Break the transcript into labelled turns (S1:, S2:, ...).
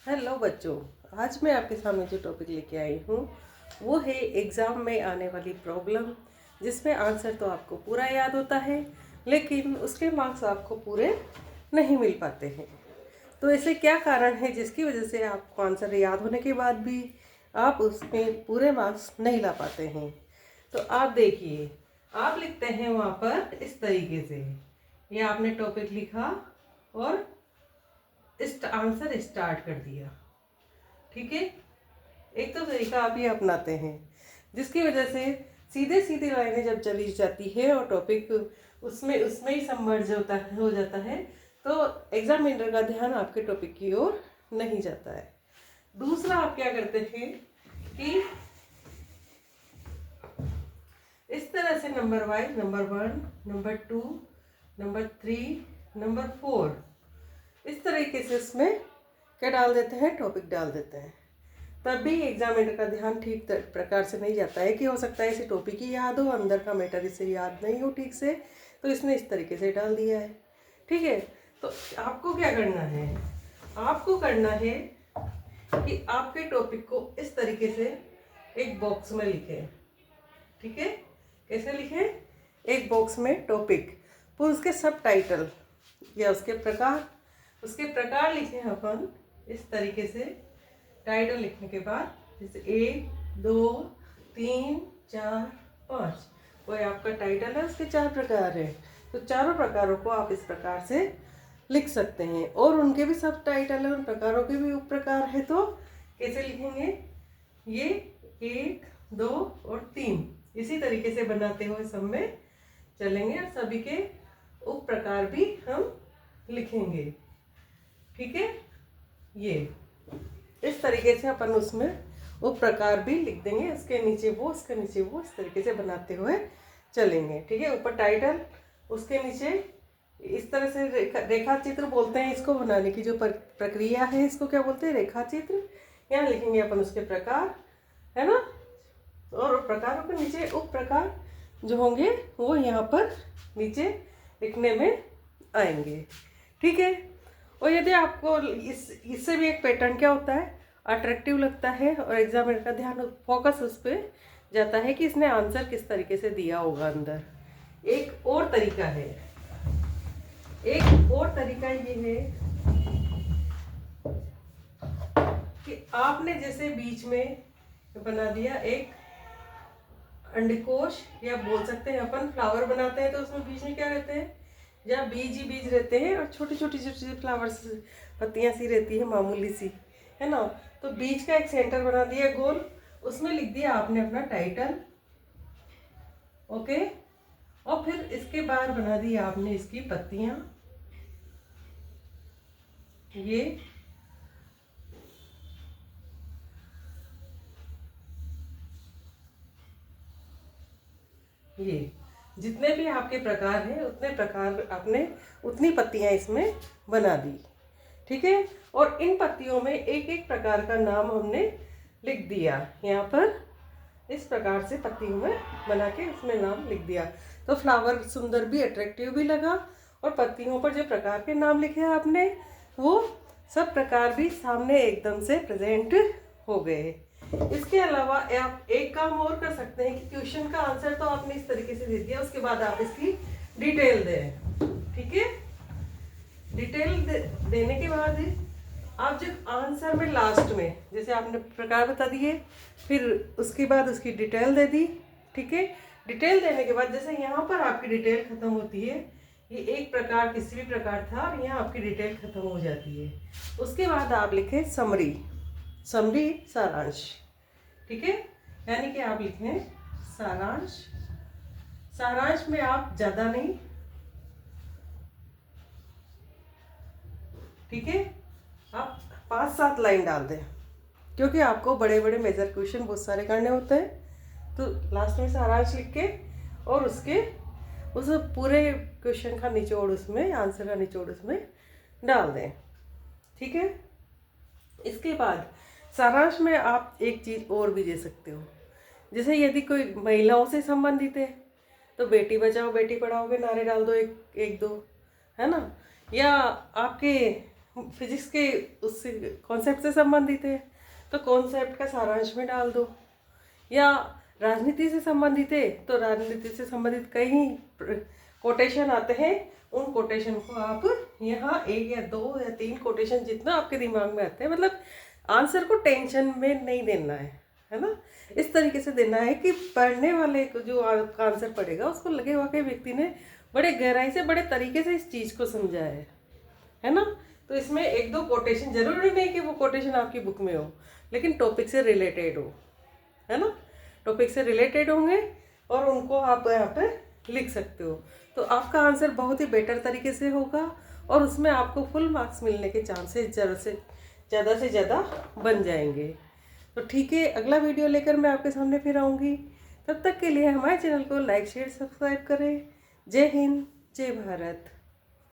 S1: Hello बच्चों। आज मैं आपके सामने जो टॉपिक लेके आई हूँ वो है एग्ज़ाम में आने वाली प्रॉब्लम, जिसमें आंसर तो आपको पूरा याद होता है लेकिन उसके मार्क्स आपको पूरे नहीं मिल पाते हैं। तो ऐसे क्या कारण है जिसकी वजह से आपको आंसर याद होने के बाद भी आप उसमें पूरे मार्क्स नहीं ला पाते हैं? तो आप देखिए, आप लिखते हैं वहाँ पर इस तरीके से, ये आपने टॉपिक लिखा और इस आंसर स्टार्ट कर दिया। ठीक है, एक तो तरीका आप ये अपनाते हैं जिसकी वजह से सीधे सीधे लाइनें जब चली जाती है और टॉपिक उसमें उसमें ही सबमर्ज हो जाता है, तो एग्जामिनर का ध्यान आपके टॉपिक की ओर नहीं जाता है। दूसरा, आप क्या करते हैं कि इस तरह से number wise, number 1, number 2, number 3, number 4, इस तरीके से इसमें क्या डाल देते हैं, टॉपिक डाल देते हैं। तब भी एग्जामिनर का ध्यान ठीक प्रकार से नहीं जाता है कि हो सकता है इसे टॉपिक ही याद हो, अंदर का मैटर इसे याद नहीं हो ठीक से, तो इसने इस तरीके से डाल दिया है। ठीक है, तो आपको क्या करना है, आपको करना है कि आपके टॉपिक को इस तरीके से एक बॉक्स में लिखें। ठीक है, कैसे लिखें? एक बॉक्स में टॉपिक, फिर उसके सब टाइटल या उसके प्रकार लिखें अपन इस तरीके से। टाइटल लिखने के बाद जैसे 1, 2, 3, 4, 5, वही आपका टाइटल है, उसके 4 प्रकार हैं। तो चारों प्रकारों को आप इस प्रकार से लिख सकते हैं और उनके भी सब टाइटल है, उन प्रकारों के भी उप प्रकार है। तो कैसे लिखेंगे? ये 1, 2 और 3 इसी तरीके से बनाते हुए सब में चलेंगे और सभी के उप प्रकार भी हम लिखेंगे। ठीक है, ये इस तरीके से अपन उसमें वो प्रकार भी लिख देंगे, इसके नीचे वो, इसके नीचे वो, इस तरीके से बनाते हुए चलेंगे। ठीक है, ऊपर टाइटल, उसके नीचे इस तरह से रेखा चित्र बोलते हैं इसको बनाने की जो प्रक्रिया है, इसको क्या बोलते हैं? रेखा चित्र। यहाँ लिखेंगे अपन उसके प्रकार, है ना, और प्रकारों के नीचे उप प्रकार जो होंगे वो यहाँ पर नीचे लिखने में आएंगे। ठीक है, और यदि आपको इससे भी एक पैटर्न क्या होता है, अट्रैक्टिव लगता है और एग्जामिनर का ध्यान फोकस उस पर जाता है कि इसने आंसर किस तरीके से दिया होगा अंदर। एक और तरीका है, एक और तरीका ये है कि आपने जैसे बीच में बना दिया एक अंडकोश, या बोल सकते हैं अपन फ्लावर बनाते हैं तो उसमें बीच में क्या रहते हैं, जहाँ बीज ही बीज रहते हैं और छोटी छोटी छोटी फ्लावर्स, पत्तियाँ सी रहती है मामूली सी, है ना। तो बीज का एक सेंटर बना दिया गोल, उसमें लिख दिया आपने अपना टाइटल। ओके, और फिर इसके बाद बना दी आपने इसकी पत्तियाँ, ये जितने भी आपके प्रकार हैं उतने प्रकार आपने उतनी पत्तियां इसमें बना दी। ठीक है, और इन पत्तियों में एक एक प्रकार का नाम हमने लिख दिया यहाँ पर, इस प्रकार से पत्तियों में बना के इसमें नाम लिख दिया। तो फ्लावर सुंदर भी, अट्रैक्टिव भी लगा, और पत्तियों पर जो प्रकार के नाम लिखे हैं आपने, वो सब प्रकार भी सामने एकदम से प्रेजेंट हो गए। इसके अलावा आप एक काम और कर सकते हैं कि क्वेश्चन का आंसर तो आपने इस तरीके से दे दिया, उसके बाद आप इसकी डिटेल दें। ठीक है, डिटेल देने के बाद आप जब आंसर में लास्ट में जैसे आपने प्रकार बता दिए, फिर उसके बाद उसकी डिटेल दे दी। ठीक है, डिटेल देने के बाद जैसे यहाँ पर आपकी डिटेल खत्म होती है, ये एक प्रकार किसी भी प्रकार था और यहाँ आपकी डिटेल खत्म हो जाती है, उसके बाद आप लिखें समरी, समरी सारांश। ठीक है, यानी कि आप लिखें सारांश। सारांश में आप ज़्यादा नहीं, ठीक है, आप 5-7 लाइन डाल दें, क्योंकि आपको बड़े बड़े मेजर क्वेश्चन बहुत सारे करने होते हैं। तो लास्ट में सारांश लिख के और उसके उस पूरे क्वेश्चन का निचोड़ उसमें, आंसर का निचोड़ उसमें डाल दें। ठीक है, इसके बाद सारांश में आप एक चीज़ और भी दे सकते हो, जैसे यदि कोई महिलाओं से संबंधित है तो बेटी बचाओ बेटी पढ़ाओ के नारे डाल दो, एक एक दो, है ना। या आपके फिजिक्स के उससे कॉन्सेप्ट से संबंधित है तो कॉन्सेप्ट का सारांश में डाल दो, या राजनीति से संबंधित है तो राजनीति से संबंधित कई कोटेशन आते हैं, उन कोटेशन को आप यहाँ 1 या 2 या 3 कोटेशन जितना आपके दिमाग में आते हैं, मतलब आंसर को टेंशन में नहीं देना है ना, इस तरीके से देना है कि पढ़ने वाले को जो आपका आंसर पढ़ेगा उसको लगे वाकई व्यक्ति ने बड़े गहराई से बड़े तरीके से इस चीज़ को समझा है ना। तो इसमें 1-2 कोटेशन, जरूरी नहीं कि वो कोटेशन आपकी बुक में हो, लेकिन टॉपिक से रिलेटेड हो, है ना, टॉपिक से रिलेटेड होंगे और उनको आप यहाँ पे लिख सकते हो, तो आपका आंसर बहुत ही बेटर तरीके से होगा और उसमें आपको फुल मार्क्स मिलने के चांसेस ज़्यादा से ज़्यादा बन जाएंगे। तो ठीक है, अगला वीडियो लेकर मैं आपके सामने फिर आऊँगी। तब तक के लिए हमारे चैनल को लाइक शेयर सब्सक्राइब करें। जय हिंद, जय भारत।